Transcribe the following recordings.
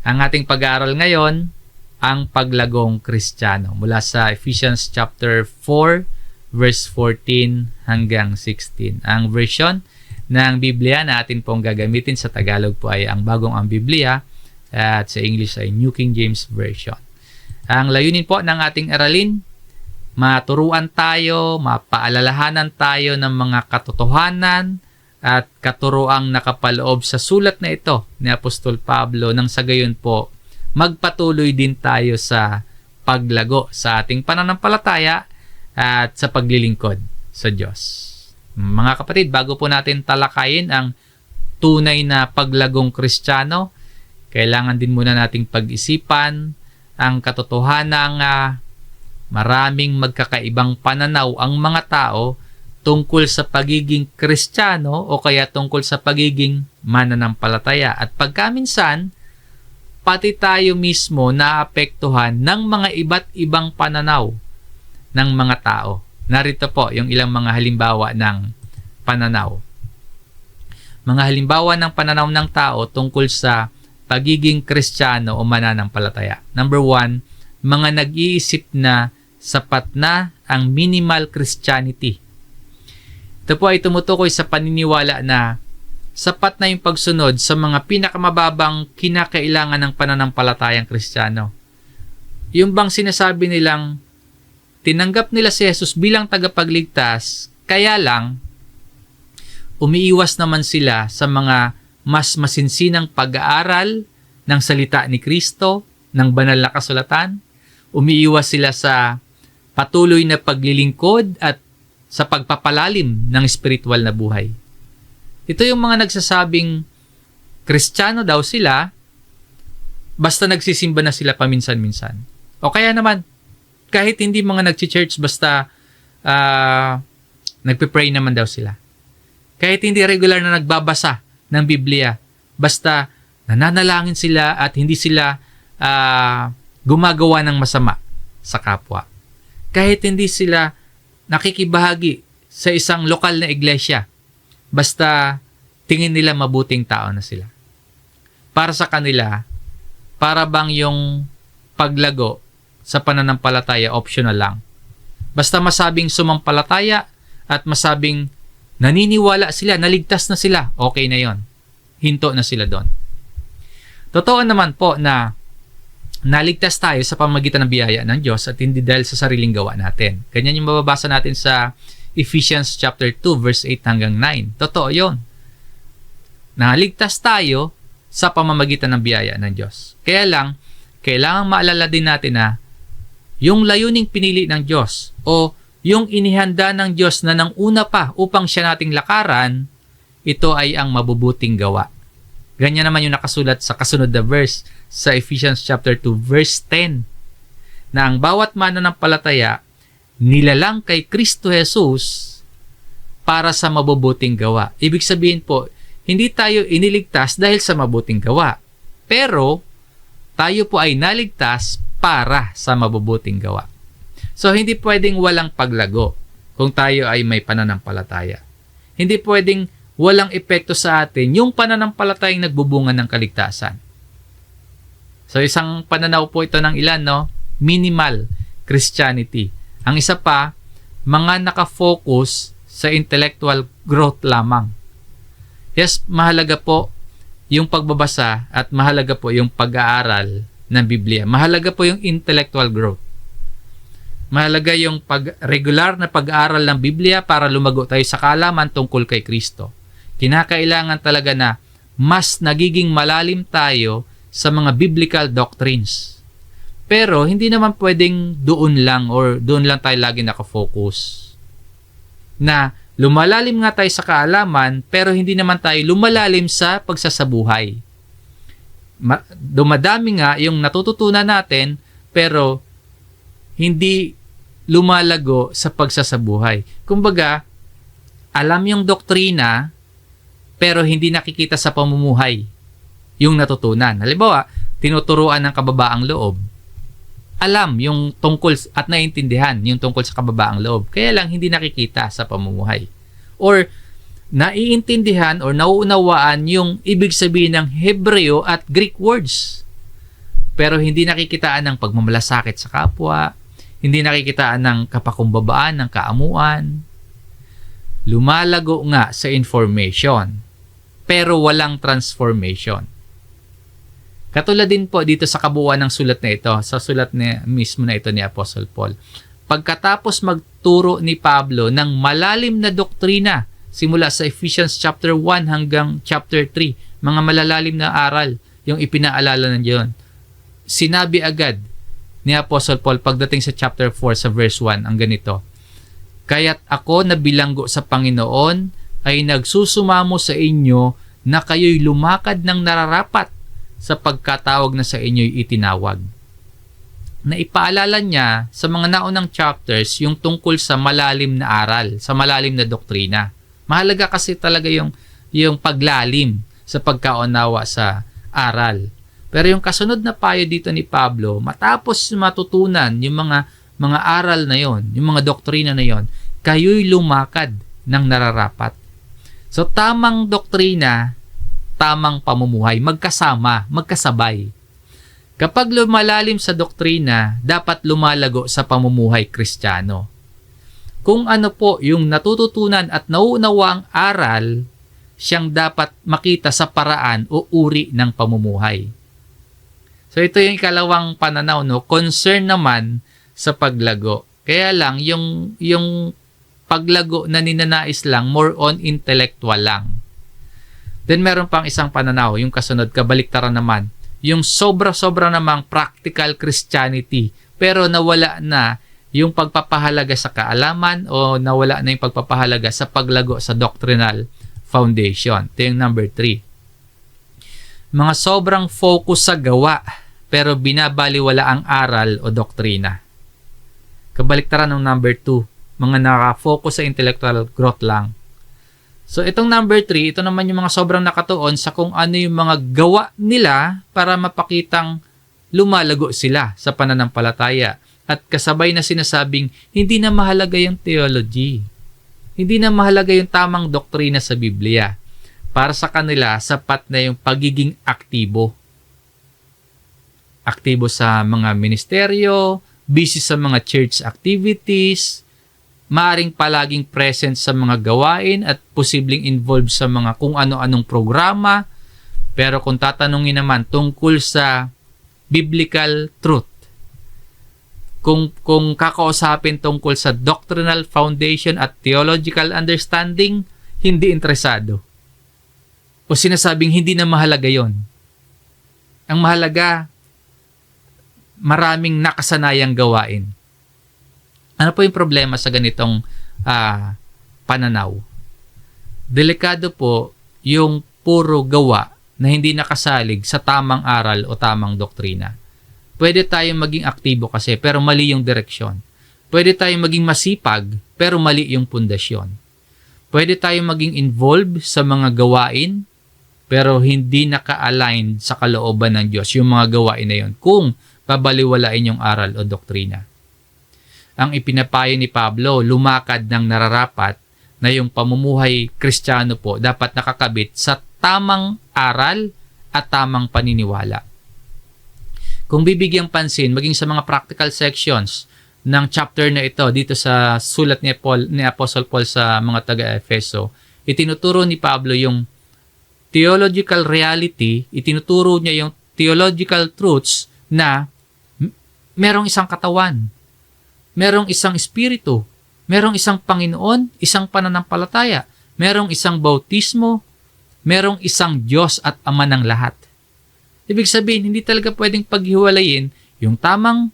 Ang ating pag-aaral ngayon, ang paglagong Kristiyano. Mula sa Ephesians chapter 4, verse 14 hanggang 16. Ang version ng Biblia na atin pong gagamitin sa Tagalog po ay ang Bagong ang Biblia at sa English ay New King James Version. Ang layunin po ng ating aralin, maturuan tayo, mapaalalahanan tayo ng mga katotohanan at katuroang nakapaloob sa sulat na ito ni Apostol Pablo nang sa gayon po magpatuloy din tayo sa paglago sa ating pananampalataya at sa paglilingkod sa Diyos. Mga kapatid, bago po natin talakayin ang tunay na paglagong Kristiyano, kailangan din muna nating pag-isipan ang katotohanang maraming magkakaibang pananaw ang mga tao tungkol sa pagiging Kristiyano o kaya tungkol sa pagiging mananampalataya. At pagkaminsan, pati tayo mismo naapektuhan ng mga iba't ibang pananaw ng mga tao. Narito po yung ilang mga halimbawa ng pananaw. Mga halimbawa ng pananaw ng tao tungkol sa pagiging Kristiyano o mananampalataya. Number 1, mga nag-iisip na sapat na ang minimal Christianity. Ito po ay tumutukoy sa paniniwala na sapat na yung pagsunod sa mga pinakamababang kinakailangan ng pananampalatayang Kristiyano. Yung bang sinasabi nilang tinanggap nila si Jesus bilang tagapagligtas, kaya lang umiiwas naman sila sa mga mas masinsinang pag-aaral ng salita ni Kristo, ng banal na kasulatan. Umiiwas sila sa patuloy na paglilingkod at sa pagpapalalim ng spiritual na buhay. Ito yung mga nagsasabing Kristiyano daw sila basta nagsisimba na sila paminsan-minsan. O kaya naman, kahit hindi mga nag-church basta nagpe-pray naman daw sila. Kahit hindi regular na nagbabasa ng Biblia, basta nananalangin sila at hindi sila gumagawa ng masama sa kapwa. Kahit hindi sila nakikibahagi sa isang lokal na iglesia, basta tingin nila mabuting tao na sila. Para sa kanila, para bang yung paglago sa pananampalataya optional lang. Basta masabing sumampalataya at masabing naniniwala sila, naligtas na sila, okay na yon. Hinto na sila doon. Totoo naman po na naligtas tayo sa pamamagitan ng biyaya ng Diyos at hindi dahil sa sariling gawa natin. Ganyan yung mababasa natin sa Ephesians chapter 2 verse 8 hanggang 9. Totoo yon. Naligtas tayo sa pamamagitan ng biyaya ng Diyos. Kaya lang, kailangang maalala din natin na yung layuning pinili ng Diyos o yung inihanda ng Diyos na nang una pa upang siya nating lakaran, ito ay ang mabubuting gawa. Ganyan naman yung nakasulat sa kasunod na verse sa Ephesians chapter 2 verse 10 na ang bawat mananampalataya nilalang kay Kristo Jesus para sa mabubuting gawa. Ibig sabihin po, hindi tayo iniligtas dahil sa mabuting gawa. Pero, tayo po ay naligtas para sa mabubuting gawa. So, hindi pwedeng walang paglago kung tayo ay may pananampalataya. Hindi pwedeng walang epekto sa atin yung pananampalatayang nagbubunga ng kaligtasan. So, isang pananaw po ito ng ilan, no? Minimal Christianity. Ang isa pa, mga nakafocus sa intellectual growth lamang. Yes, mahalaga po yung pagbabasa at mahalaga po yung pag-aaral ng Biblia. Mahalaga po yung intellectual growth. Mahalaga yung regular na pag-aaral ng Biblia para lumago tayo sa kaalaman tungkol kay Kristo. Kinakailangan talaga na mas nagiging malalim tayo sa mga biblical doctrines. Pero hindi naman pwedeng doon lang or doon lang tayo lagi nakafocus. Na lumalalim nga tayo sa kaalaman pero hindi naman tayo lumalalim sa pagsasabuhay. Dumadami nga yung natututunan natin pero hindi lumalago sa pagsasabuhay. Kumbaga, alam yung doktrina pero hindi nakikita sa pamumuhay yung natutunan. Halimbawa, tinuturuan ng kababaang loob. Alam yung tungkol at naiintindihan yung tungkol sa kababaang loob. Kaya lang hindi nakikita sa pamumuhay. Or naiintindihan or nauunawaan yung ibig sabihin ng Hebreo at Greek words. pero hindi nakikitaan ng pagmamalasakit sa kapwa, hindi nakikitaan ng kapakumbabaan, ng kaamuan. Lumalago nga sa information, pero walang transformation. Katulad din po dito sa kabuuan ng sulat na ito, sa sulat mismo na ito ni Apostle Paul. Pagkatapos magturo ni Pablo ng malalim na doktrina, simula sa Ephesians chapter 1 hanggang chapter 3, mga malalalim na aral yung ipinaalala ng Diyon. Sinabi agad ni Apostle Paul pagdating sa chapter 4 sa verse 1 ang ganito, "Kaya't ako na bilanggo sa Panginoon ay nagsusumamo sa inyo na kayo'y lumakad ng nararapat sa pagkatawag na sa inyo'y itinawag." Na ipaalala niya sa mga naunang chapters yung tungkol sa malalim na aral, sa malalim na doktrina. Mahalaga kasi talaga yung paglalim sa pagkaunawa sa aral. Pero yung kasunod na payo dito ni Pablo, matapos matutunan yung mga aral na yon, yung mga doktrina na yon, kayo'y lumakad ng nararapat. So tamang doktrina, tamang pamumuhay, magkasama, magkasabay. Kapag lumalalim sa doktrina, dapat lumalago sa pamumuhay Kristiyano. Kung ano po yung natututunan at nauunawang aral, siyang dapat makita sa paraan o uri ng pamumuhay. So ito yung ikalawang pananaw, no? Concern naman sa paglago. Kaya lang, yung paglago na ninanais lang, more on intellectual lang. Then meron pang isang pananaw, yung kasunod, kabaliktaran naman. Yung sobra-sobra namang practical Christianity, pero nawala na yung pagpapahalaga sa kaalaman o nawala na yung pagpapahalaga sa paglago sa doctrinal foundation. Ito yung number 3. Mga sobrang focus sa gawa, pero binabaliwala ang aral o doktrina. Kabaliktaran ng number 2, mga nakafocus sa intellectual growth lang. So itong number 3, ito naman yung mga sobrang nakatuon sa kung ano yung mga gawa nila para mapakitang lumalago sila sa pananampalataya. At kasabay na sinasabing, hindi na mahalaga yung theology. Hindi na mahalaga yung tamang doktrina sa Biblia. Para sa kanila, sapat na yung pagiging aktibo. Aktibo sa mga ministeryo, busy sa mga church activities, maaring palaging present sa mga gawain at posibleng involved sa mga kung ano-anong programa. Pero kung tatanungin naman tungkol sa biblical truth, kung kakausapin tungkol sa doctrinal foundation at theological understanding, hindi interesado. O sinasabing hindi na mahalaga yon. Ang mahalaga, maraming nakasanayang gawain. Ano po yung problema sa ganitong pananaw? Delikado po yung puro gawa na hindi nakasalig sa tamang aral o tamang doktrina. Pwede tayong maging aktibo kasi pero mali yung direksyon. Pwede tayong maging masipag pero mali yung pundasyon. Pwede tayong maging involved sa mga gawain pero hindi naka-align sa kalooban ng Diyos yung mga gawain na yun kung babaliwalain yung aral o doktrina. Ang ipinapayo ni Pablo, lumakad ng nararapat na yung pamumuhay Kristiyano po dapat nakakabit sa tamang aral at tamang paniniwala. Kung bibigyang pansin, maging sa mga practical sections ng chapter na ito dito sa sulat ni Apostle Paul sa mga taga-Efeso, itinuturo ni Pablo yung theological reality, itinuturo niya yung theological truths na merong isang katawan, merong isang espiritu, merong isang Panginoon, isang pananampalataya, merong isang bautismo, merong isang Diyos at Ama ng lahat. Ibig sabihin, hindi talaga pwedeng paghiwalayin yung tamang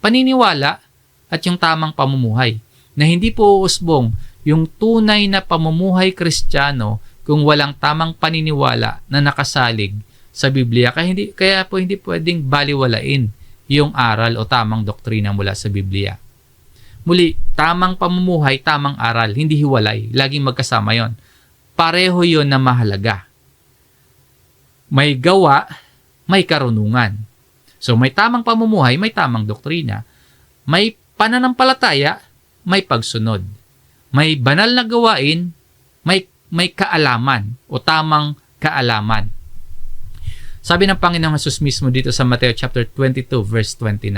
paniniwala at yung tamang pamumuhay. Na hindi po uusbong yung tunay na pamumuhay Kristiyano kung walang tamang paniniwala na nakasalig sa Biblia. Kaya po hindi pwedeng baliwalain yung aral o tamang doktrina mula sa Biblia. Muli, tamang pamumuhay, tamang aral, hindi hiwalay. Laging magkasama yon. Pareho yon na mahalaga. May gawa, may karunungan. So may tamang pamumuhay, may tamang doktrina. May pananampalataya, may pagsunod. May banal na gawain, may kaalaman o tamang kaalaman. Sabi ng Panginoong Jesus mismo dito sa Mateo chapter 22 verse 29.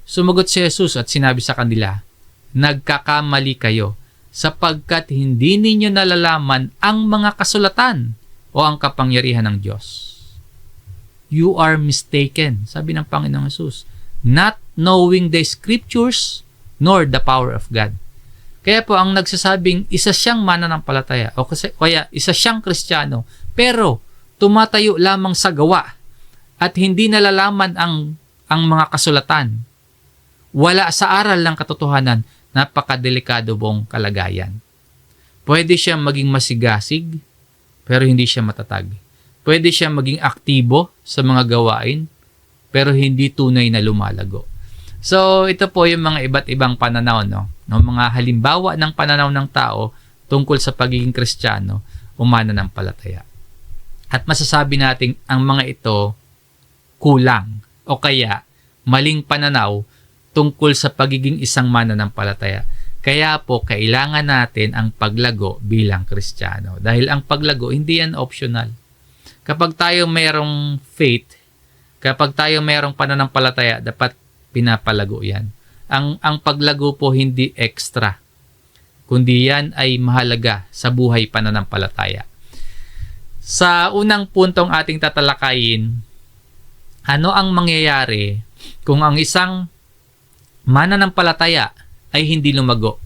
Sumagot si Jesus at sinabi sa kanila, nagkakamali kayo sapagkat hindi ninyo nalalaman ang mga kasulatan o ang kapangyarihan ng Diyos. You are mistaken, sabi ng Panginoong Jesus, not knowing the scriptures nor the power of God. Kaya po ang nagsasabing isa siyang mananampalataya o kaya isa siyang Kristiyano pero tumatayo lamang sa gawa at hindi nalalaman ang mga kasulatan. Wala sa aral ng katotohanan, napakadelikado pong kalagayan. Pwede siya maging masigasig, pero hindi siya matatag. Pwede siya maging aktibo sa mga gawain, pero hindi tunay na lumalago. So, ito po yung mga iba't ibang pananaw, no? Mga halimbawa ng pananaw ng tao tungkol sa pagiging Kristiyano o mananampalataya. At masasabi natin ang mga ito kulang o kaya maling pananaw tungkol sa pagiging isang mananampalataya. Kaya po kailangan natin ang paglago bilang Kristiyano. Dahil ang paglago hindi yan optional. Kapag tayo mayroong faith, kapag tayo mayroong pananampalataya, dapat pinapalago yan. Ang paglago po hindi extra, kundi yan ay mahalaga sa buhay pananampalataya. Sa unang puntong ating tatalakayin, ano ang mangyayari kung ang isang mananampalataya ay hindi lumago?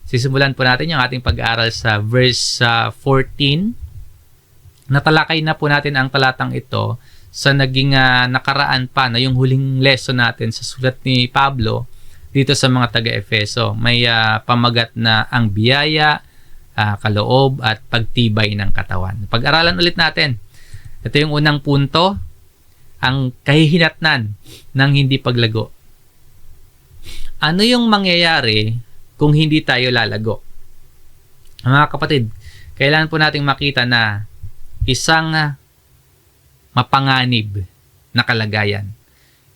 Sisimulan po natin yung ating pag-aaral sa verse 14. Natalakay na po natin ang talatang ito sa naging nakaraan pa na yung huling lesson natin sa sulat ni Pablo dito sa mga taga-Efeso. May pamagat na ang biyaya, kaloob at pagtibay ng katawan. Pag-aralan ulit natin. Ito yung unang punto, ang kahihinatnan ng hindi paglago. Ano yung mangyayari kung hindi tayo lalago? Mga kapatid, kailangan po nating makita na isang mapanganib na kalagayan.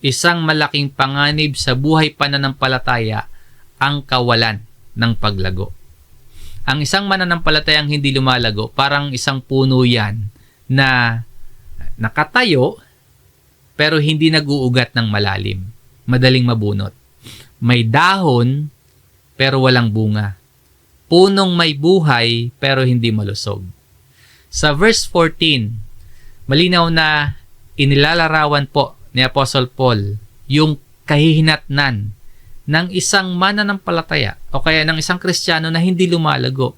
Isang malaking panganib sa buhay pananampalataya ang kawalan ng paglago. Ang isang mananampalatayang hindi lumalago, parang isang puno yan na nakatayo pero hindi nag-uugat ng malalim. Madaling mabunot. May dahon pero walang bunga. Punong may buhay pero hindi malusog. Sa verse 14, malinaw na inilalarawan po ni Apostle Paul yung kahihinatnan ng isang mananampalataya o kaya ng isang Kristiyano na hindi lumalago,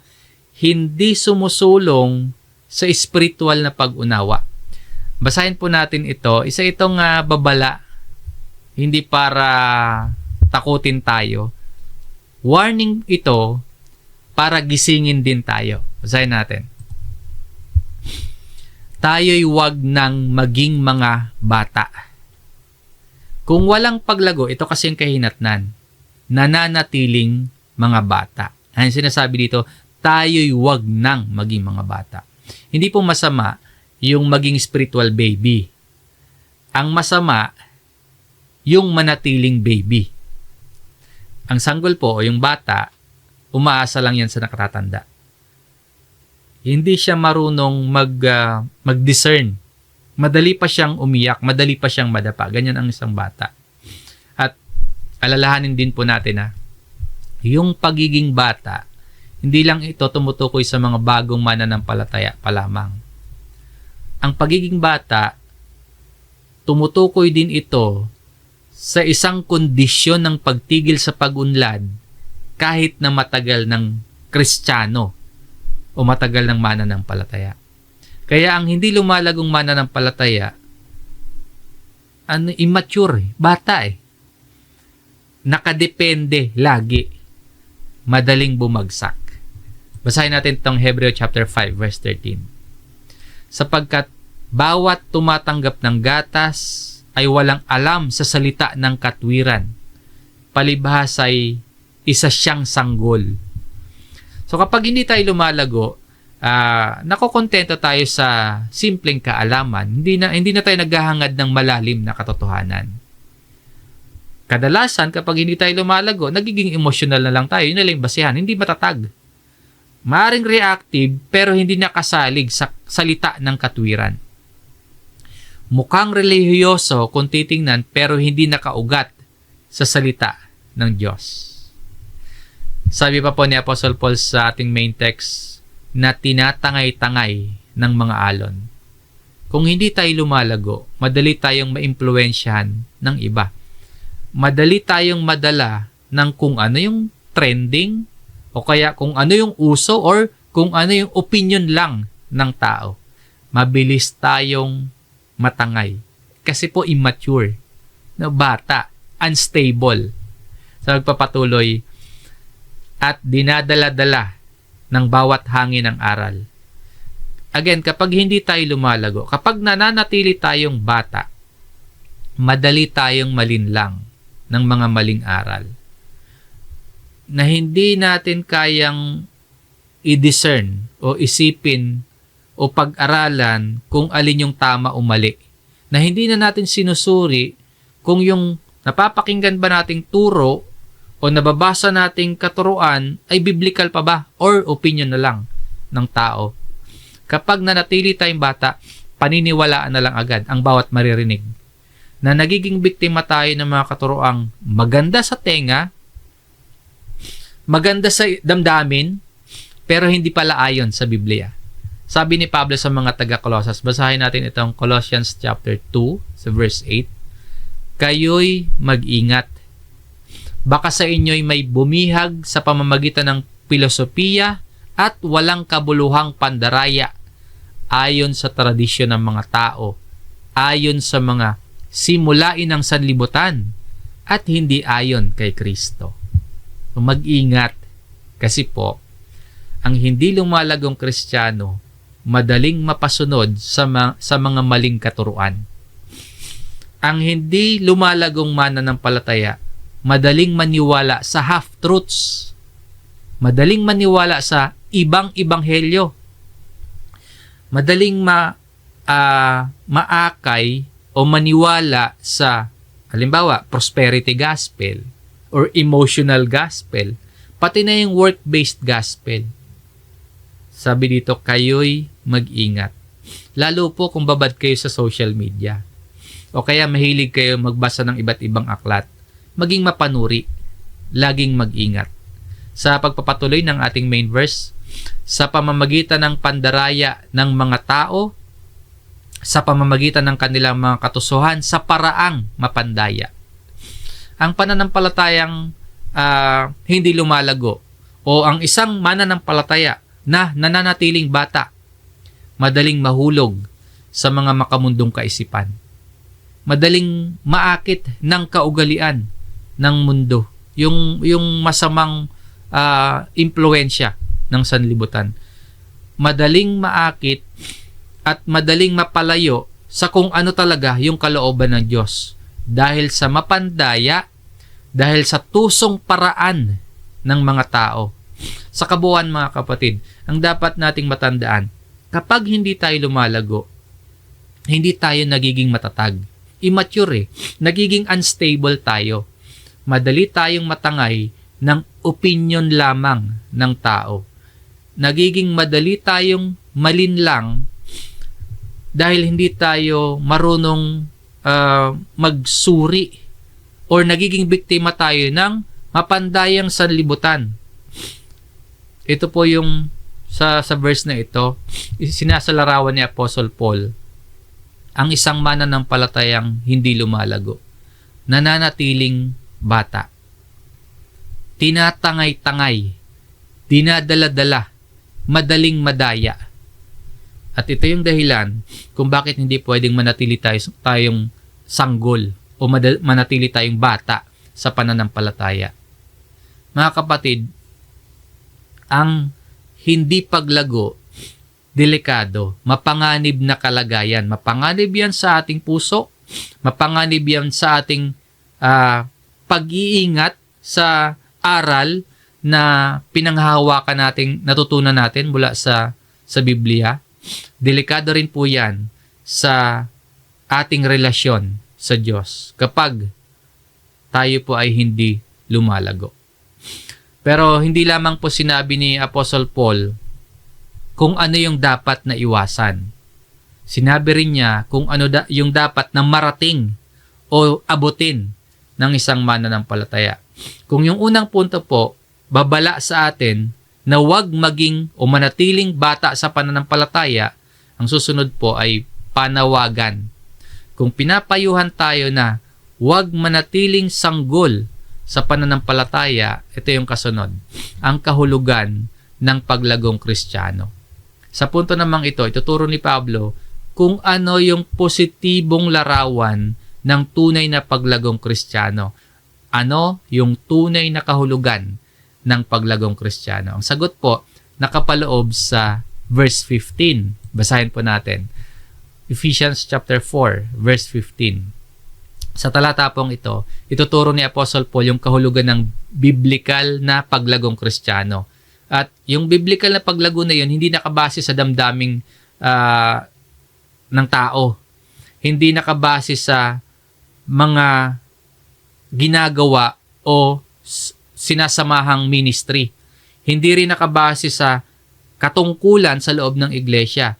hindi sumusulong sa spiritual na pag-unawa. Basahin po natin ito. Isa itong babala, hindi para takutin tayo. Warning ito para gisingin din tayo. Basahin natin. Tayo'y wag nang maging mga bata. Kung walang paglago, ito kasi yung kahinatnan, nananatiling mga bata. Ang sinasabi dito, tayo'y wag nang maging mga bata. Hindi po masama yung maging spiritual baby. Ang masama, yung manatiling baby. Ang sanggol po o yung bata, umaasa lang yan sa nakatatanda. Hindi siya marunong mag-discern. Madali pa siyang umiyak, madali pa siyang madapa. Ganyan ang isang bata. At alalahanin din po natin yung pagiging bata, hindi lang ito tumutukoy sa mga bagong mananampalataya pa lamang. Ang pagiging bata, tumutukoy din ito sa isang kondisyon ng pagtigil sa pag-unlad kahit na matagal ng Kristiyano o matagal ng mananampalataya. Kaya ang hindi lumalagong mananampalataya, immature, bata Nakadepende lagi. Madaling bumagsak. Basahin natin itong Hebreo chapter 5 verse 13. Sapagkat bawat tumatanggap ng gatas ay walang alam sa salita ng katwiran. Palibhas ay isa siyang sanggol. So kapag hindi tayo lumalago, nakokontento tayo sa simpleng kaalaman. Hindi na tayo naghahangad ng malalim na katotohanan. Kadalasan kapag hindi tayo lumalago, nagiging emotional na lang tayo. Yun na lang basihan. Hindi matatag. Maaring reactive pero hindi nakasalig sa salita ng katwiran. Mukhang relihiyoso kung titingnan pero hindi nakaugat sa salita ng Diyos. Sabi pa po ni Apostle Paul sa ating main text na tinatangay-tangay ng mga alon. Kung hindi tayo lumalago, madali tayong maimpluwensyahan ng iba. Madali tayong madala ng kung ano yung trending o kaya kung ano yung uso or kung ano yung opinion lang ng tao. Mabilis tayong matangay. Kasi po immature. Bata. Unstable. Sa magpapatuloy at dinadala-dala ng bawat hangin ng aral. Again, kapag hindi tayo lumalago, kapag nananatili tayong bata, madali tayong malinlang ng mga maling aral na hindi natin kayang i-discern o isipin o pag-aralan kung alin yung tama o mali. Na hindi na natin sinusuri kung yung napapakinggan ba nating turo o nababasa nating katuruan ay biblical pa ba or opinion na lang ng tao. Kapag nanatili tayong bata, paniniwalaan na lang agad ang bawat maririnig. Na nagiging biktima tayo ng mga katuroang maganda sa tenga, maganda sa damdamin, pero hindi pala ayon sa Biblia. Sabi ni Pablo sa mga taga-Colosas, basahin natin itong Colossians chapter 2, sa verse 8. Kayo'y mag-ingat. Baka sa inyo'y may bumihag sa pamamagitan ng filosofiya at walang kabuluhang pandaraya ayon sa tradisyon ng mga tao, ayon sa mga simulain ng sanlibutan, at hindi ayon kay Kristo. Mag-ingat kasi po, ang hindi lumalagong Kristiyano, madaling mapasunod sa mga maling katuruan. Ang hindi lumalagong mananampalataya, madaling maniwala sa half-truths. Madaling maniwala sa ibang ebanghelyo. Madaling maakay o maniwala sa, halimbawa, prosperity gospel or emotional gospel, pati na yung work-based gospel. Sabi dito, kayo'y mag-ingat. Lalo po kung babad kayo sa social media. O kaya mahilig kayo magbasa ng iba't ibang aklat. Maging mapanuri. Laging mag-ingat. Sa pagpapatuloy ng ating main verse, sa pamamagitan ng pandaraya ng mga tao, sa pamamagitan ng kanilang mga katusuhan, sa paraang mapandaya. Ang pananampalatayang hindi lumalago o ang isang mananampalataya na nananatiling bata, madaling mahulog sa mga makamundong kaisipan. Madaling maakit ng kaugalian ng mundo. Yung masamang impluensya ng sanlibutan. Madaling maakit at madaling mapalayo sa kung ano talaga yung kalooban ng Diyos. Dahil sa mapandaya, dahil sa tusong paraan ng mga tao. Sa kabuuan mga kapatid, ang dapat nating matandaan, kapag hindi tayo lumalago, hindi tayo nagiging matatag. Immature nagiging unstable tayo. Madali tayong matangay ng opinion lamang ng tao. Nagiging madali tayong malinlang dahil hindi tayo marunong magsuri or nagiging biktima tayo ng mapandayang sanlibutan. Ito po yung sa verse na ito, sinasalarawan ni Apostle Paul ang isang mananampalatayang hindi lumalago, nananatiling bata, tinatangay-tangay, dinadala-dala, madaling madaya. At ito yung dahilan kung bakit hindi pwedeng manatili tayong sanggol o manatili tayong bata sa pananampalataya. Mga kapatid, ang hindi paglago, delikado, mapanganib na kalagayan. Mapanganib yan sa ating puso, mapanganib yan sa ating pag-iingat sa aral na pinanghahawakan nating natutunan natin mula sa Biblia. Delikado rin po yan sa ating relasyon sa Diyos kapag tayo po ay hindi lumalago. Pero hindi lamang po sinabi ni Apostle Paul kung ano yung dapat na iwasan. Sinabi rin niya kung ano yung dapat na marating o abutin ng isang mananampalataya. Kung yung unang punto po, babala sa atin na huwag maging o manatiling bata sa pananampalataya, ang susunod po ay panawagan. Kung pinapayuhan tayo na huwag manatiling sanggol sa pananampalataya, ito yung kasunod, ang kahulugan ng paglagong Kristiyano. Sa punto namang ito, ituturo ni Pablo kung ano yung positibong larawan ng tunay na paglagong Kristiyano. Ano yung tunay na kahulugan ng paglagong Kristiyano? Ang sagot po, nakapaloob sa verse 15. Basahin po natin. Ephesians chapter 4, verse 15. Sa talata pong ito, ituturo ni Apostle Paul yung kahulugan ng biblical na paglagong Kristiyano. At yung biblical na paglago na yun, hindi nakabase sa damdaming ng tao. Hindi nakabase sa mga ginagawa o sinasamahang ministry. Hindi rin nakabase sa katungkulan sa loob ng iglesia.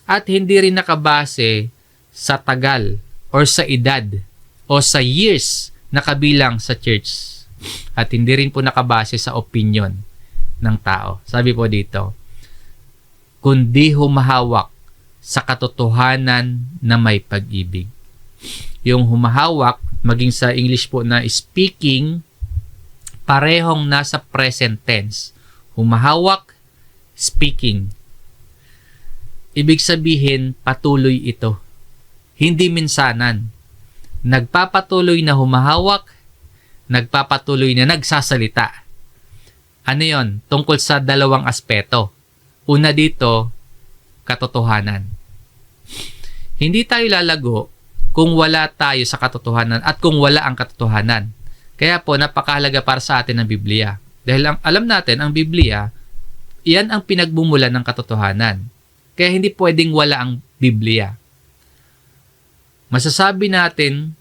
At hindi rin nakabase sa tagal or sa edad o sa years na kabilang sa church. At hindi rin po nakabase sa opinion ng tao. Sabi po dito, kundi humahawak sa katotohanan na may pag-ibig. Yung humahawak, maging sa English po na speaking, parehong nasa present tense. Humahawak, speaking. Ibig sabihin, patuloy ito. Hindi minsanan. Nagpapatuloy na humahawak, nagpapatuloy na nagsasalita. Ano yon? Tungkol sa dalawang aspeto. Una dito, katotohanan. Hindi tayo lalago kung wala tayo sa katotohanan at kung wala ang katotohanan. Kaya po, napakahalaga para sa atin ang Biblia. Dahil alam natin, ang Biblia, iyan ang pinagbumulan ng katotohanan. Kaya hindi pwedeng wala ang Biblia. Masasabi natin,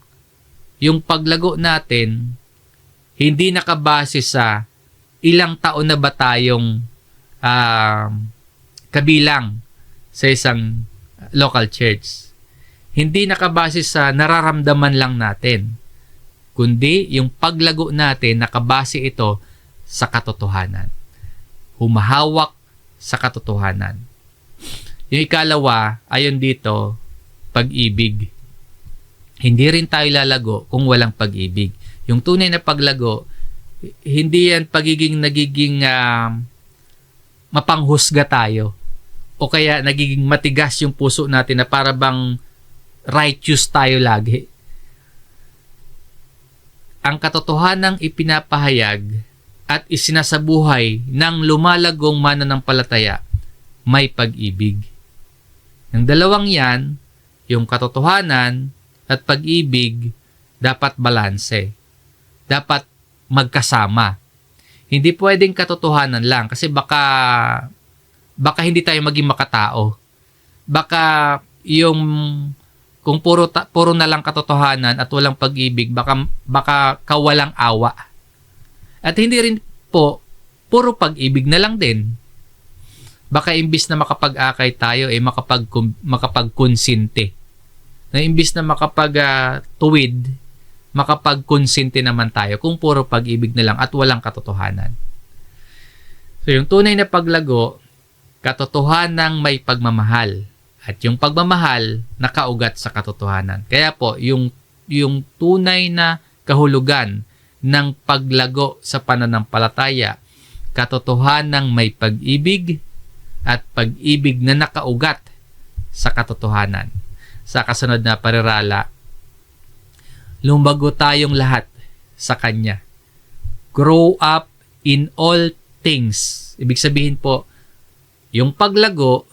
yung paglago natin, hindi nakabase sa ilang taon na ba tayong kabilang sa isang local church. Hindi nakabase sa nararamdaman lang natin, kundi yung paglago natin, nakabase ito sa katotohanan. Humahawak sa katotohanan. Yung ikalawa, ayon dito, pag-ibig. Hindi rin tayo lalago kung walang pag-ibig. Yung tunay na paglago, hindi yan nagiging mapanghusga tayo. O kaya nagiging matigas yung puso natin na para bang righteous tayo lagi. Ang katotohanang ipinapahayag at isinasabuhay ng lumalagong mananampalataya, may pag-ibig. Ang dalawang yan, yung katotohanan at pag-ibig, dapat balanse. Dapat magkasama. Hindi pwedeng katotohanan lang kasi baka hindi tayo maging makatao. Baka yung kung puro na lang katotohanan at walang pag-ibig, baka kawalang awa. At hindi rin po puro pag-ibig na lang din. Baka imbis na makapag-akay tayo makapagkonsinte. Na imbis na makapag-tuwid, makapagkonsinte naman tayo kung puro pag-ibig na lang at walang katotohanan. So yung tunay na paglago, katotohanang may pagmamahal. At yung pagmamahal, nakaugat sa katotohanan. Kaya po, yung tunay na kahulugan ng paglago sa pananampalataya, katotohanang may pag-ibig at pag-ibig na nakaugat sa katotohanan. Sa kasunod na parirala, lumago tayong lahat sa Kanya. Grow up in all things. Ibig sabihin po, yung paglago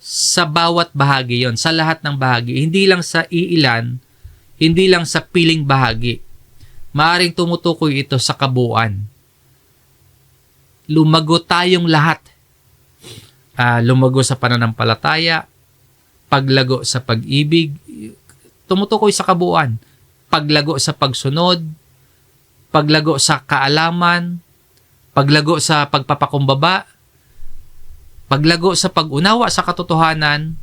sa bawat bahagi yon, sa lahat ng bahagi, hindi lang sa iilan, hindi lang sa piling bahagi. Maaring tumutukoy ito sa kabuuan. Lumago tayong lahat. Lumago sa pananampalataya, paglago sa pag-ibig, tumutukoy sa kabuuan. Paglago sa pagsunod, paglago sa kaalaman, paglago sa pagpapakumbaba, paglago sa pag-unawa sa katotohanan,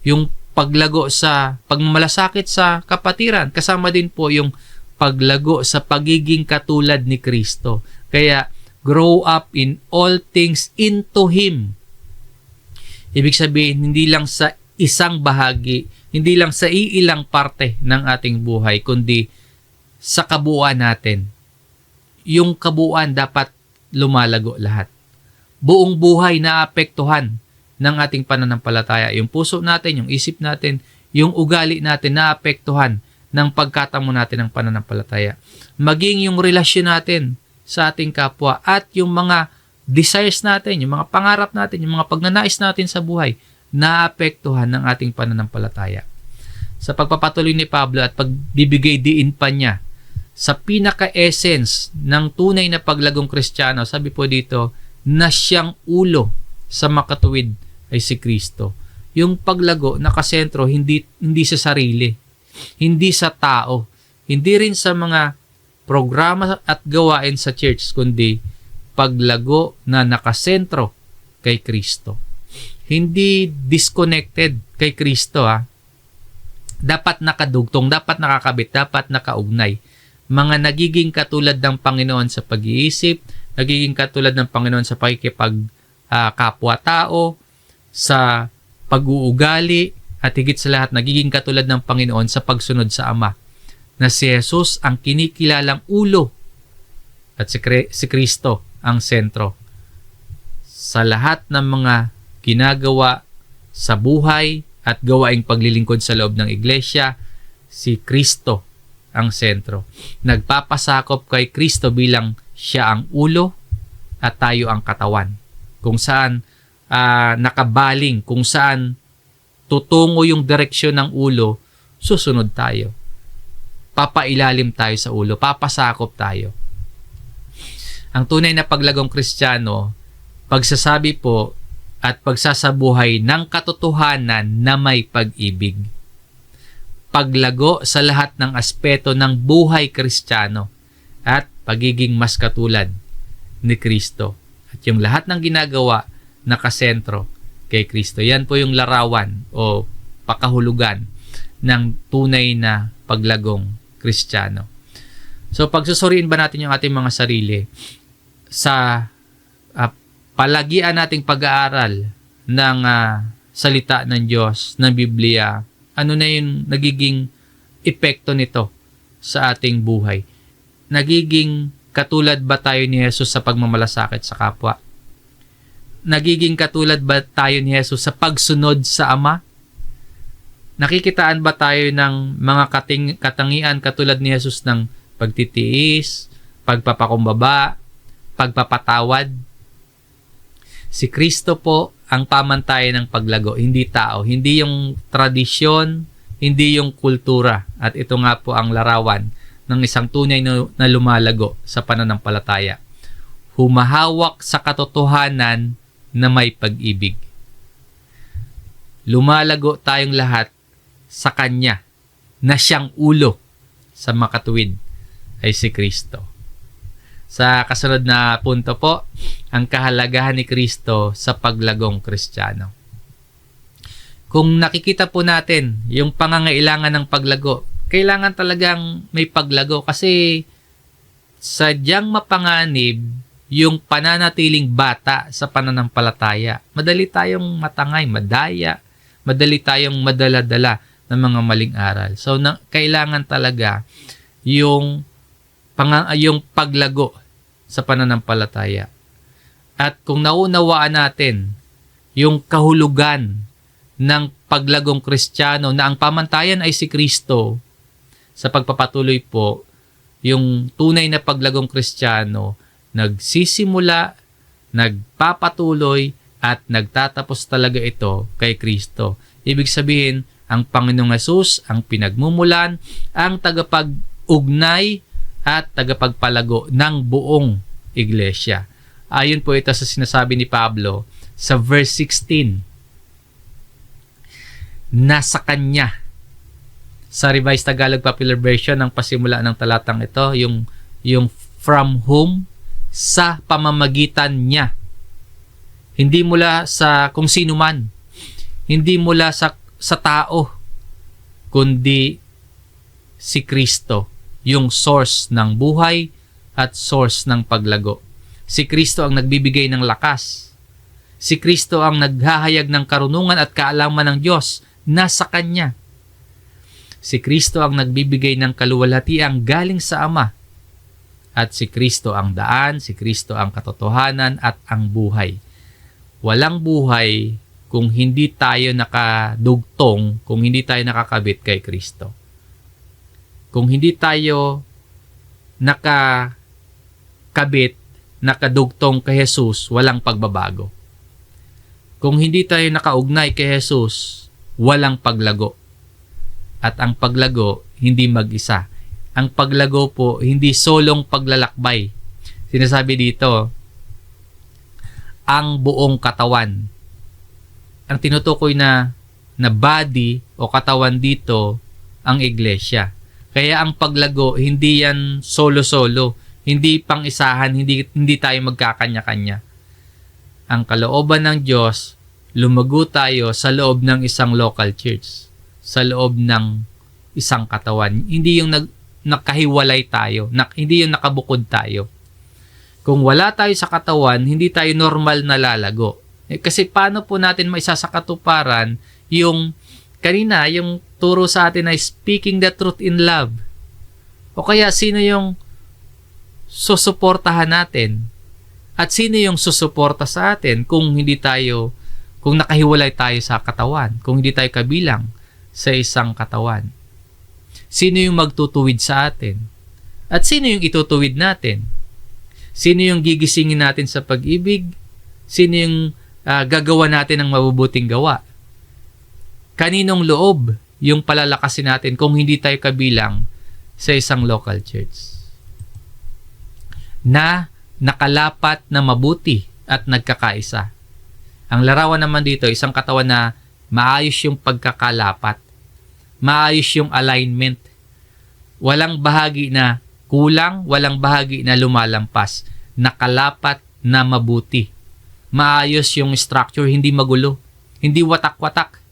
yung paglago sa pagmamalasakit sa kapatiran, kasama din po yung paglago sa pagiging katulad ni Kristo. Kaya, grow up in all things into Him. Ibig sabihin, hindi lang sa isang bahagi, hindi lang sa iilang parte ng ating buhay, kundi sa kabuuan natin. Yung kabuuan dapat lumalago lahat. Buong buhay naapektuhan ng ating pananampalataya. Yung puso natin, yung isip natin, yung ugali natin naapektuhan ng pagkatamo natin ng pananampalataya. Maging yung relasyon natin sa ating kapwa at yung mga desires natin, yung mga pangarap natin, yung mga pagnanais natin sa buhay, naapektuhan ng ating pananampalataya. Sa pagpapatuloy ni Pablo at pagbibigay diin pa niya sa pinaka-essence ng tunay na paglagong Kristiyano, sabi po dito, na siyang ulo sa makatuwid ay si Kristo. Yung paglago nakasentro hindi sa sarili, hindi sa tao, hindi rin sa mga programa at gawain sa church, kundi paglago na nakasentro kay Kristo. Hindi disconnected kay Kristo. Dapat nakadugtong, dapat nakakabit, dapat nakaugnay. Mga nagiging katulad ng Panginoon sa pag-iisip, nagiging katulad ng Panginoon sa kapwa-tao, sa pag-uugali, at higit sa lahat, nagiging katulad ng Panginoon sa pagsunod sa Ama, na si Jesus ang kinikilalang ulo at si Kristo ang sentro. Sa lahat ng mga ginagawa sa buhay at gawaing paglilingkod sa loob ng iglesia, si Kristo ang sentro. Nagpapasakop kay Kristo bilang siya ang ulo at tayo ang katawan. Kung saan nakabaling, kung saan tutungo yung direksyon ng ulo, susunod tayo. Papailalim tayo sa ulo, papasakop tayo. Ang tunay na paglagong Kristiyano, pagsasabi po at pagsasabuhay ng katotohanan na may pag-ibig. Paglago sa lahat ng aspeto ng buhay Kristiyano at pagiging mas katulad ni Kristo. At yung lahat ng ginagawa nakasentro kay Kristo. Yan po yung larawan o pakahulugan ng tunay na paglagong Kristiyano. So pagsusuriin ba natin yung ating mga sarili sa palagian nating pag-aaral ng salita ng Diyos, ng Biblia, ano na yung nagiging epekto nito sa ating buhay? Nagiging katulad ba tayo ni Jesus sa pagmamalasakit sa kapwa? Nagiging katulad ba tayo ni Jesus sa pagsunod sa Ama? Nakikitaan ba tayo ng mga katangian katulad ni Jesus ng pagtitiis, pagpapakumbaba, pagpapatawad? Si Kristo po ang pamantayan ng paglago, hindi tao, hindi yung tradisyon, hindi yung kultura. At ito nga po ang larawan ng isang tunay na lumalago sa pananampalataya. Humahawak sa katotohanan na may pag-ibig. Lumalago tayong lahat sa Kanya na siyang ulo sa makatuwid ay si Kristo. Sa kasunod na punto po, ang kahalagahan ni Kristo sa paglagong Kristiyano. Kung nakikita po natin yung pangangailangan ng paglago, kailangan talagang may paglago kasi sadyang mapanganib yung pananatiling bata sa pananampalataya. Madali tayong matangay, madaya, madali tayong madala-dala ng mga maling aral. So, kailangan talaga yung paglago sa pananampalataya. At kung naunawaan natin yung kahulugan ng paglagong Kristiyano na ang pamantayan ay si Kristo, sa pagpapatuloy po, yung tunay na paglagong Kristiyano, nagsisimula, nagpapatuloy, at nagtatapos talaga ito kay Kristo. Ibig sabihin, ang Panginoong Hesus, ang pinagmumulan, ang tagapag-ugnay, at tagapagpalago ng buong iglesia. Ayon po ito sa sinasabi ni Pablo sa verse 16. Nasa Kanya. Sa Revised Tagalog Popular Version, ang pasimula ng talatang ito, yung from whom, sa pamamagitan niya. Hindi mula sa kung sino man. Hindi mula sa sa tao, kundi si Kristo, yung source ng buhay at source ng paglago. Si Kristo ang nagbibigay ng lakas. Si Kristo ang naghahayag ng karunungan at kaalaman ng Diyos nasa Kanya. Si Kristo ang nagbibigay ng kaluwalhatiang galing sa Ama. At si Kristo ang daan, si Kristo ang katotohanan at ang buhay. Walang buhay kung hindi tayo nakadugtong, kung hindi tayo nakakabit kay Kristo. Kung hindi tayo nakakabit, nakadugtong kay Jesus, walang pagbabago. Kung hindi tayo nakaugnay kay Jesus, walang paglago. At ang paglago, hindi mag-isa. Ang paglago po, hindi solong paglalakbay. Sinasabi dito, ang buong katawan. Ang tinutukoy na body o katawan dito, ang iglesia. Kaya ang paglago, hindi yan solo-solo. Hindi pang-isahan, hindi tayo magkakanya-kanya. Ang kalooban ng Diyos, lumago tayo sa loob ng isang local church. Sa loob ng isang katawan. Hindi yung nakahiwalay tayo. Hindi yung nakabukod tayo. Kung wala tayo sa katawan, hindi tayo normal na lalago. Kasi paano po natin maisasakatuparan yung kanina, yung turo sa atin na speaking the truth in love? O kaya sino yung susuportahan natin? At sino yung susuporta sa atin kung nakahiwalay tayo sa katawan, kung hindi tayo kabilang sa isang katawan? Sino yung magtutuwid sa atin? At sino yung itutuwid natin? Sino yung gigisingin natin sa pag-ibig? Sino yung gagawa natin ng mabubuting gawa? Kaninong loob yung palalakasin natin kung hindi tayo kabilang sa isang local church na nakalapat na mabuti at nagkakaisa? Ang larawan naman dito, isang katawan na maayos yung pagkakalapat, maayos yung alignment, walang bahagi na kulang, walang bahagi na lumalampas, nakalapat na mabuti, maayos yung structure, hindi magulo, hindi watak-watak,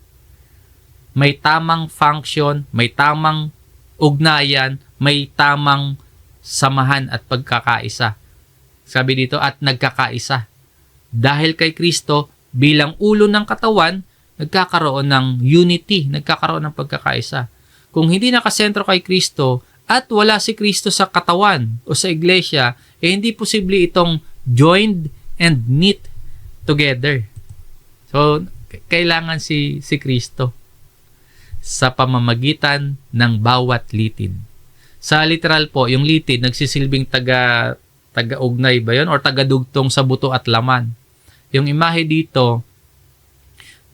may tamang function, may tamang ugnayan, may tamang samahan at pagkakaisa. Sabi dito, at nagkakaisa. Dahil kay Kristo, bilang ulo ng katawan, nagkakaroon ng unity, nagkakaroon ng pagkakaisa. Kung hindi nakasentro kay Kristo at wala si Kristo sa katawan o sa iglesia, hindi posible itong joined and knit together. So, kailangan si Kristo sa pamamagitan ng bawat litid. Sa literal po, yung litid nagsisilbing taga-ugnay ba yun? Or taga-dugtong sa buto at laman. Yung imahe dito,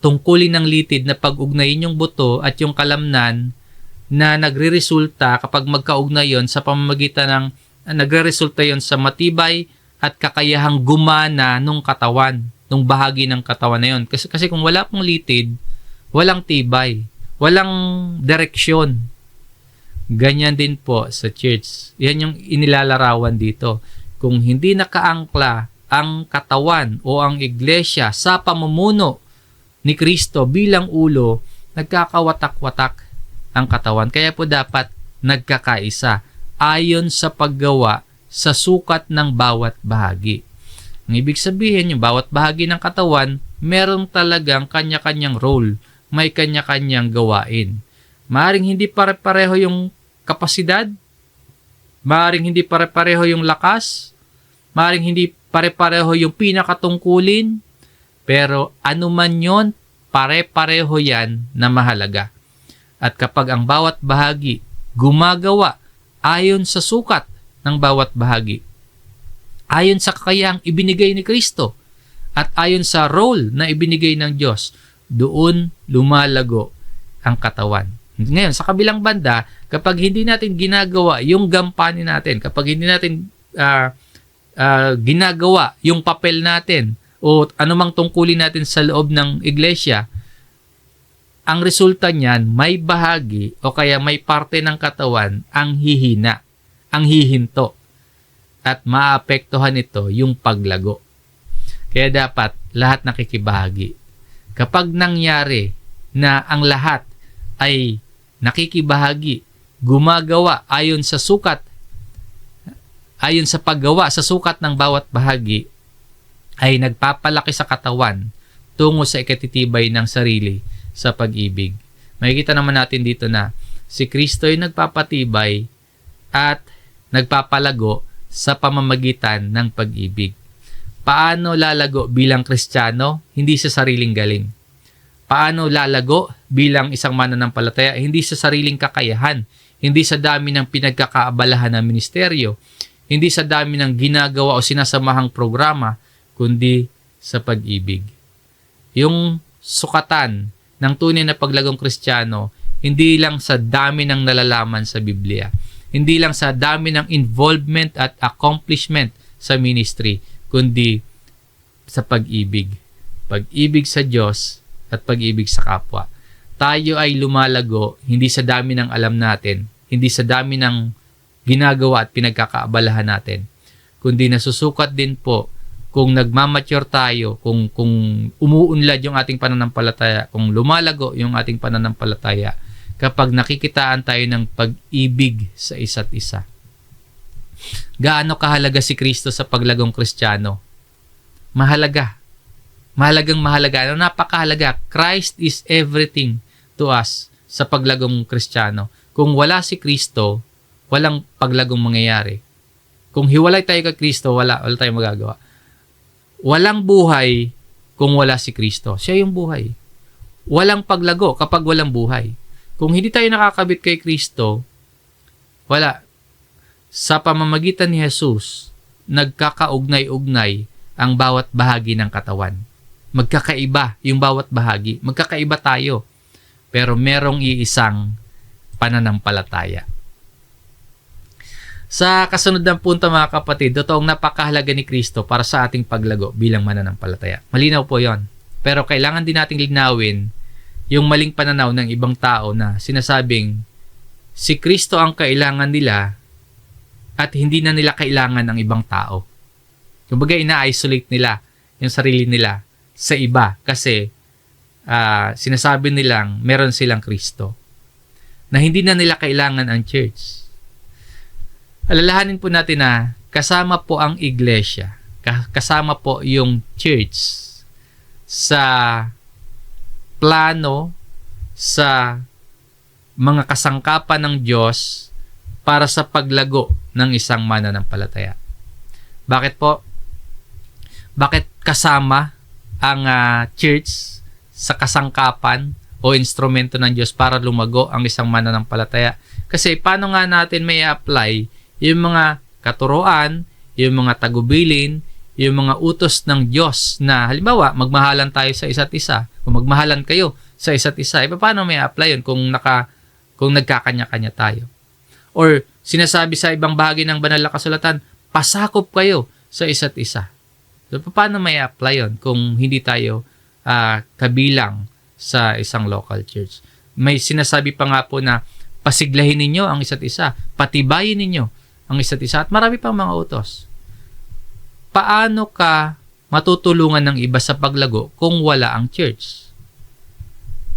tungkulin ng litid na pag-ugnayin yung buto at yung kalamnan na nagre-resulta kapag magkaugnay yon sa pamamagitan ng nagre-resulta yon sa matibay at kakayahang gumana nung katawan, nung bahagi ng katawan na yon. Kasi kung wala pong litid, walang tibay, walang direksyon. Ganyan din po sa church. Yan yung inilalarawan dito. Kung hindi nakaangkla ang katawan o ang iglesia sa pamumuno ni Kristo bilang ulo, nagkakawatak-watak ang katawan. Kaya po dapat nagkakaisa ayon sa paggawa sa sukat ng bawat bahagi. Ang ibig sabihin, yung bawat bahagi ng katawan, meron talagang kanya-kanyang role, may kanya-kanyang gawain. Maaring hindi pare-pareho yung kapasidad, maaring hindi pare-pareho yung lakas, maaring hindi pare-pareho yung pinakatungkulin, pero anuman yon, pare-pareho yan na mahalaga. At kapag ang bawat bahagi gumagawa ayon sa sukat ng bawat bahagi, ayon sa kakayahang ibinigay ni Kristo, at ayon sa role na ibinigay ng Diyos, doon lumalago ang katawan. Ngayon, sa kabilang banda, kapag hindi natin ginagawa yung gampanin natin, kapag hindi natin ginagawa yung papel natin o anumang tungkulin natin sa loob ng iglesia, ang resulta niyan, may bahagi o kaya may parte ng katawan ang hihina, ang hihinto, at maapektuhan ito yung paglago. Kaya dapat lahat nakikibahagi. Kapag nangyari na ang lahat ay nakikibahagi, gumagawa ayon sa paggawa sa sukat ng bawat bahagi, ay nagpapalaki sa katawan tungo sa ikatitibay ng sarili sa pag-ibig. Makikita naman natin dito na si Kristo ay nagpapatibay at nagpapalago sa pamamagitan ng pag-ibig. Paano lalago bilang Kristiyano? Hindi sa sariling galing. Paano lalago bilang isang mananampalataya? Hindi sa sariling kakayahan. Hindi sa dami ng pinagkakaabalahan ng ministeryo. Hindi sa dami ng ginagawa o sinasamahang programa, kundi sa pag-ibig. Yung sukatan ng tunay na paglagong Kristiyano, hindi lang sa dami ng nalalaman sa Biblia. Hindi lang sa dami ng involvement at accomplishment sa ministry, kundi sa pag-ibig. Pag-ibig sa Diyos at pag-ibig sa kapwa. Tayo ay lumalago hindi sa dami ng alam natin, hindi sa dami ng ginagawa at pinagkakaabalahan natin, kundi nasusukat din po kung nagmamature tayo, kung umuunlad yung ating pananampalataya, kung lumalago yung ating pananampalataya, kapag nakikitaan tayo ng pag-ibig sa isa't isa. Gaano kahalaga si Kristo sa paglagong Kristiyano? Mahalaga. Mahalagang-mahalaga. Napakahalaga. Christ is everything to us sa paglagong Kristiyano. Kung wala si Kristo, walang paglagong mangyayari. Kung hiwalay tayo kay Kristo, wala tayong magagawa. Walang buhay kung wala si Kristo. Siya yung buhay. Walang paglago kapag walang buhay. Kung hindi tayo nakakabit kay Kristo, wala. Sa pamamagitan ni Jesus, nagkakaugnay-ugnay ang bawat bahagi ng katawan. Magkakaiba yung bawat bahagi. Magkakaiba tayo. Pero merong iisang pananampalataya. Sa kasunod ng punto mga kapatid, totoong napakahalaga ni Kristo para sa ating paglago bilang mananampalataya. Malinaw po yon. Pero kailangan din nating lignawin yung maling pananaw ng ibang tao na sinasabing si Kristo ang kailangan nila at hindi na nila kailangan ng ibang tao. Kumbaga, ina-isolate nila yung sarili nila sa iba kasi sinasabi nilang meron silang Kristo na hindi na nila kailangan ang church. Alalahanin po natin na kasama po ang iglesia, kasama po yung church sa plano, sa mga kasangkapan ng Diyos para sa paglago ng isang mananampalataya. Bakit po? Bakit kasama ang church sa kasangkapan o instrumento ng Diyos para lumago ang isang mananampalataya? Kasi paano nga natin may apply yung mga katuruan, yung mga tagubilin, yung mga utos ng Diyos na halimbawa magmahalan tayo sa isa't isa o magmahalan kayo sa isa't isa? Paano may apply yun kung nagkakanya-kanya tayo? Or sinasabi sa ibang bahagi ng banal na kasulatan, pasakop kayo sa isa't isa. So, paano may apply yun kung hindi tayo kabilang sa isang local church? May sinasabi pa nga po na pasiglahin ninyo ang isa't isa, patibayin ninyo ang isa't isa, at marami pang mga utos. Paano ka matutulungan ng iba sa paglago kung wala ang church?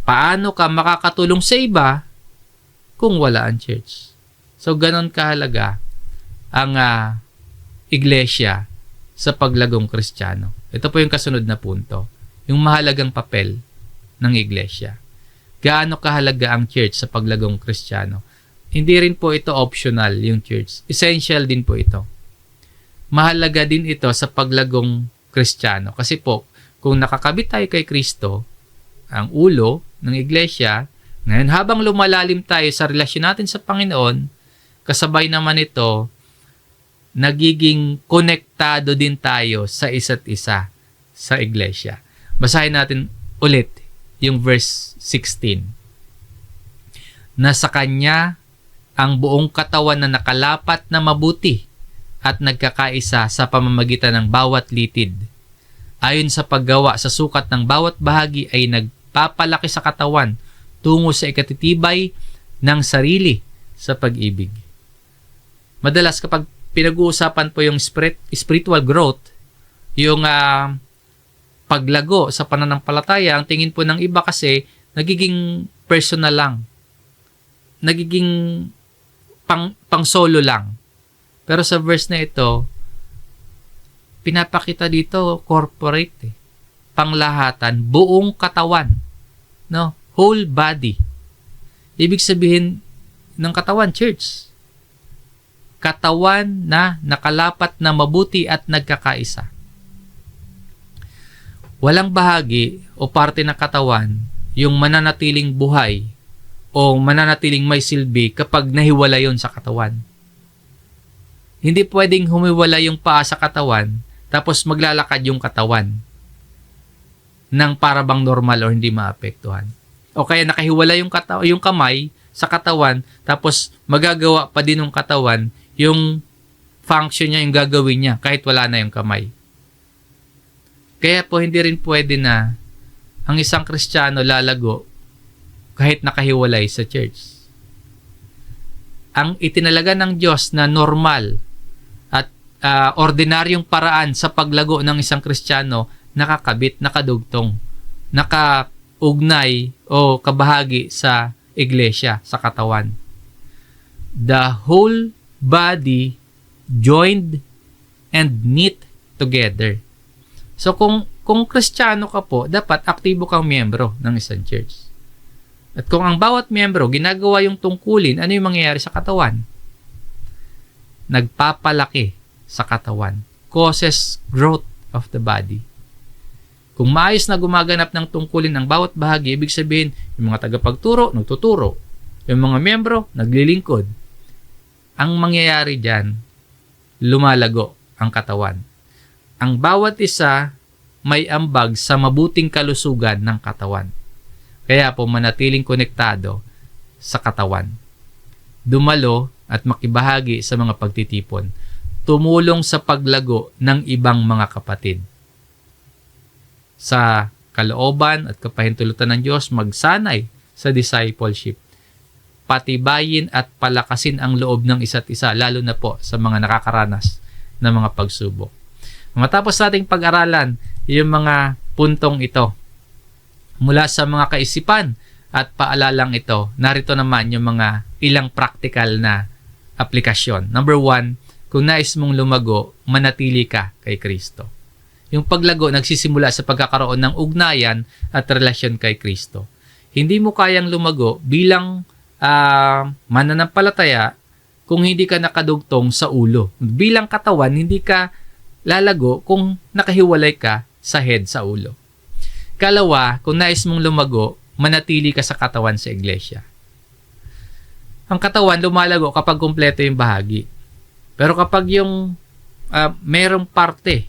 Paano ka makakatulong sa iba kung wala ang church? So, ganon kahalaga ang iglesia sa paglagong Kristiyano. Ito po yung kasunod na punto. Yung mahalagang papel ng iglesia. Gaano kahalaga ang church sa paglagong Kristiyano? Hindi rin po ito optional, yung church. Essential din po ito. Mahalaga din ito sa paglagong Kristiyano. Kasi po, kung nakakabit tayo kay Kristo, ang ulo ng iglesia, ngayon habang lumalalim tayo sa relasyon natin sa Panginoon, kasabay naman ito, nagiging konektado din tayo sa isa't isa sa iglesia. Basahin natin ulit yung verse 16. Na sa Kanya ang buong katawan na nakalapat na mabuti at nagkakaisa sa pamamagitan ng bawat litid. Ayon sa paggawa sa sukat ng bawat bahagi ay nagpapalaki sa katawan tungo sa ikatitibay ng sarili sa pag-ibig. Madalas kapag pinag-uusapan po yung spiritual growth, yung paglago sa pananampalataya, ang tingin po ng iba kasi nagiging personal lang. Nagiging pang solo lang. Pero sa verse na ito, pinapakita dito corporate, panglahatan, buong katawan, no? Whole body. Ibig sabihin ng katawan, church. Katawan na nakalapat na mabuti at nagkakaisa. Walang bahagi o parte ng katawan yung mananatiling buhay o mananatiling may silbi kapag nahiwala yon sa katawan. Hindi pwedeng humiwala yung paa sa katawan tapos maglalakad yung katawan ng parabang normal o hindi maapektuhan. O kaya nakahiwala yung kamay sa katawan tapos magagawa pa din ng katawan yung function niya, yung gagawin niya kahit wala na yung kamay. Kaya po hindi rin pwede na ang isang Kristiyano lalago kahit nakahiwalay sa church. Ang itinalaga ng Diyos na normal at ordinaryong paraan sa paglago ng isang Kristiyano nakakabit, nakadugtong, nakaugnay o kabahagi sa iglesia, sa katawan. The whole body joined and knit together. So kung Kristiyano ka po, dapat aktibo kang miyembro ng isang church. At kung ang bawat miyembro ginagawa yung tungkulin, ano yung mangyayari sa katawan? Nagpapalaki sa katawan. Causes growth of the body. Kung maayos na gumaganap ng tungkulin ng bawat bahagi, ibig sabihin, yung mga tagapagturo, nagtuturo. Yung mga miyembro, naglilingkod. Ang mangyayari dyan, lumalago ang katawan. Ang bawat isa may ambag sa mabuting kalusugan ng katawan. Kaya po manatiling konektado sa katawan. Dumalo at makibahagi sa mga pagtitipon. Tumulong sa paglago ng ibang mga kapatid. Sa kalooban at kapahintulutan ng Diyos, magsanay sa discipleship. Patibayin at palakasin ang loob ng isa't isa, lalo na po sa mga nakakaranas ng mga pagsubok. Matapos nating pag-aralan yung mga puntong ito, mula sa mga kaisipan at paalalang ito, narito naman yung mga ilang practical na aplikasyon. Number 1, kung nais mong lumago, manatili ka kay Kristo. Yung paglago nagsisimula sa pagkakaroon ng ugnayan at relasyon kay Kristo. Hindi mo kayang lumago bilang mananampalataya kung hindi ka nakadugtong sa ulo. Bilang katawan, hindi ka lalago kung nakahiwalay ka sa head, sa ulo. Kalawa, kung nais mong lumago, manatili ka sa katawan sa iglesia. Ang katawan lumalago kapag kumpleto yung bahagi. Pero kapag yung merong parte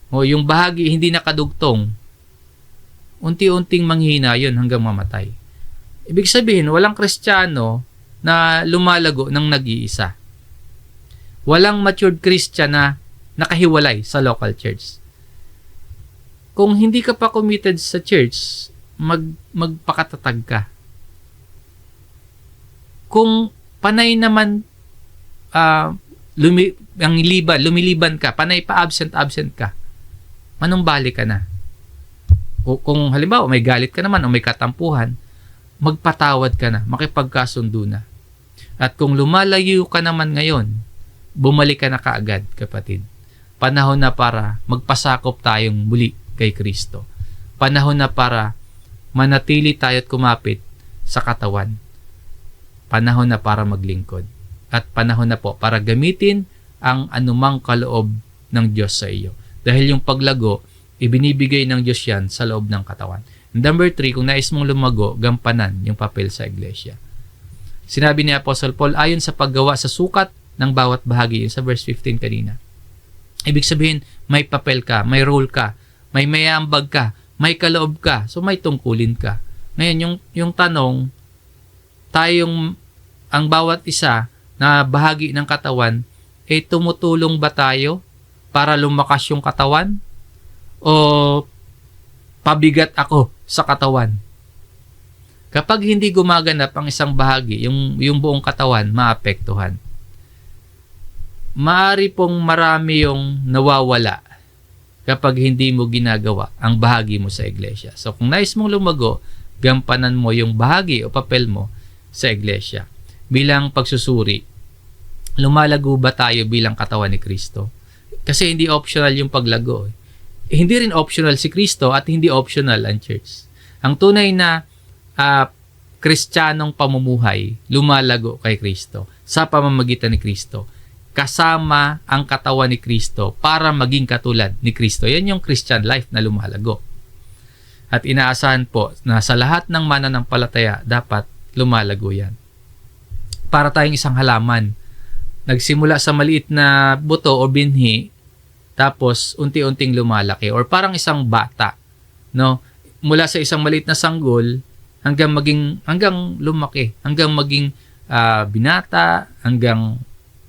o yung bahagi hindi nakadugtong, unti-unting manghina yun hanggang mamatay. Ibig sabihin, walang Kristiyano na lumalago ng nag-iisa. Walang matured Christian na nakahiwalay sa local church. Kung hindi ka pa committed sa church, magpakatatag ka. Kung panay naman lumiliban ka, panay pa absent ka, manumbali ka na. Kung halimbawa may galit ka naman o may katampuhan, magpatawad ka na, makipagkasundo na. At kung lumalayo ka naman ngayon, bumalik ka na kaagad, kapatid. Panahon na para magpasakop tayong muli kay Kristo. Panahon na para manatili tayo at kumapit sa katawan. Panahon na para maglingkod. At panahon na po para gamitin ang anumang kaloob ng Diyos sa iyo. Dahil yung paglago, ibinibigay ng Diyos yan sa loob ng katawan. Number 3, kung nais mong lumago, gampanan yung papel sa iglesia. Sinabi ni Apostle Paul, ayon sa paggawa sa sukat ng bawat bahagi, yun sa verse 15 kanina. Ibig sabihin, may papel ka, may role ka, may mayambag ka, may kaloob ka, so may tungkulin ka. Ngayon, yung tanong, ang bawat isa na bahagi ng katawan, tumutulong ba tayo para lumakas yung katawan? O pabigat ako sa katawan? Kapag hindi gumaganap ang isang bahagi, yung buong katawan, maapektuhan. Maari pong marami yung nawawala kapag hindi mo ginagawa ang bahagi mo sa iglesia. So kung nais mong lumago, gampanan mo yung bahagi o papel mo sa iglesia. Bilang pagsusuri, lumalago ba tayo bilang katawan ni Kristo? Kasi hindi optional yung paglago. Hindi rin optional si Kristo at hindi optional ang church. Ang tunay na Kristiyanong pamumuhay, lumalago kay Kristo sa pamamagitan ni Kristo. Kasama ang katawan ni Kristo para maging katulad ni Kristo. Yan yung Christian life na lumalago. At inaasahan po na sa lahat ng mananampalataya dapat lumalago yan. Para tayong isang halaman. Nagsimula sa maliit na buto o binhi, tapos unti-unting lumalaki. Or parang isang bata, no? Mula sa isang maliit na sanggol hanggang lumaki, hanggang maging binata, hanggang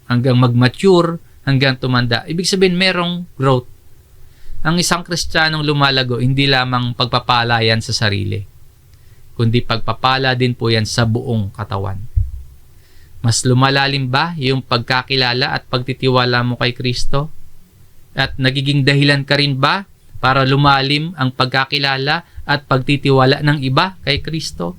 mag-mature, hanggang tumanda. Ibig sabihin, merong growth. Ang isang Kristiyanong lumalago, hindi lamang pagpapala yan sa sarili, kundi pagpapala din po yan sa buong katawan. Mas lumalalim ba yung pagkakilala at pagtitiwala mo kay Kristo? At nagiging dahilan ka rin ba para lumalim ang pagkakilala at pagtitiwala ng iba kay Kristo?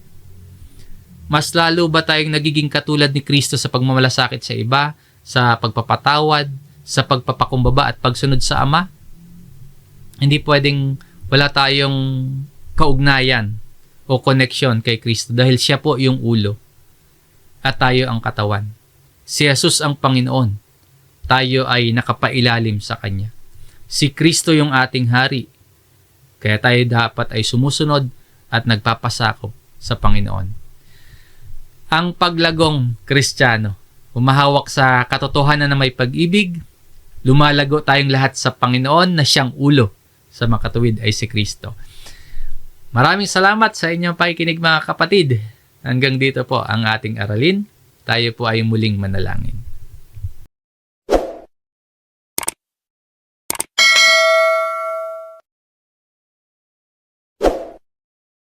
Mas lalo ba tayong nagiging katulad ni Kristo sa pagmamalasakit sa iba, sa pagpapatawad, sa pagpapakumbaba at pagsunod sa Ama? Hindi pwedeng wala tayong kaugnayan o connection kay Kristo dahil siya po yung ulo at tayo ang katawan. Si Jesus ang Panginoon. Tayo ay nakapailalim sa Kanya. Si Kristo yung ating hari. Kaya tayo dapat ay sumusunod at nagpapasakop sa Panginoon. Ang paglagong Kristiyano, humahawak sa katotohanan na may pag-ibig, lumalago tayong lahat sa Panginoon na siyang ulo sa makatuwid ay si Kristo. Maraming salamat sa inyong pakikinig mga kapatid. Hanggang dito po ang ating aralin. Tayo po ay muling manalangin.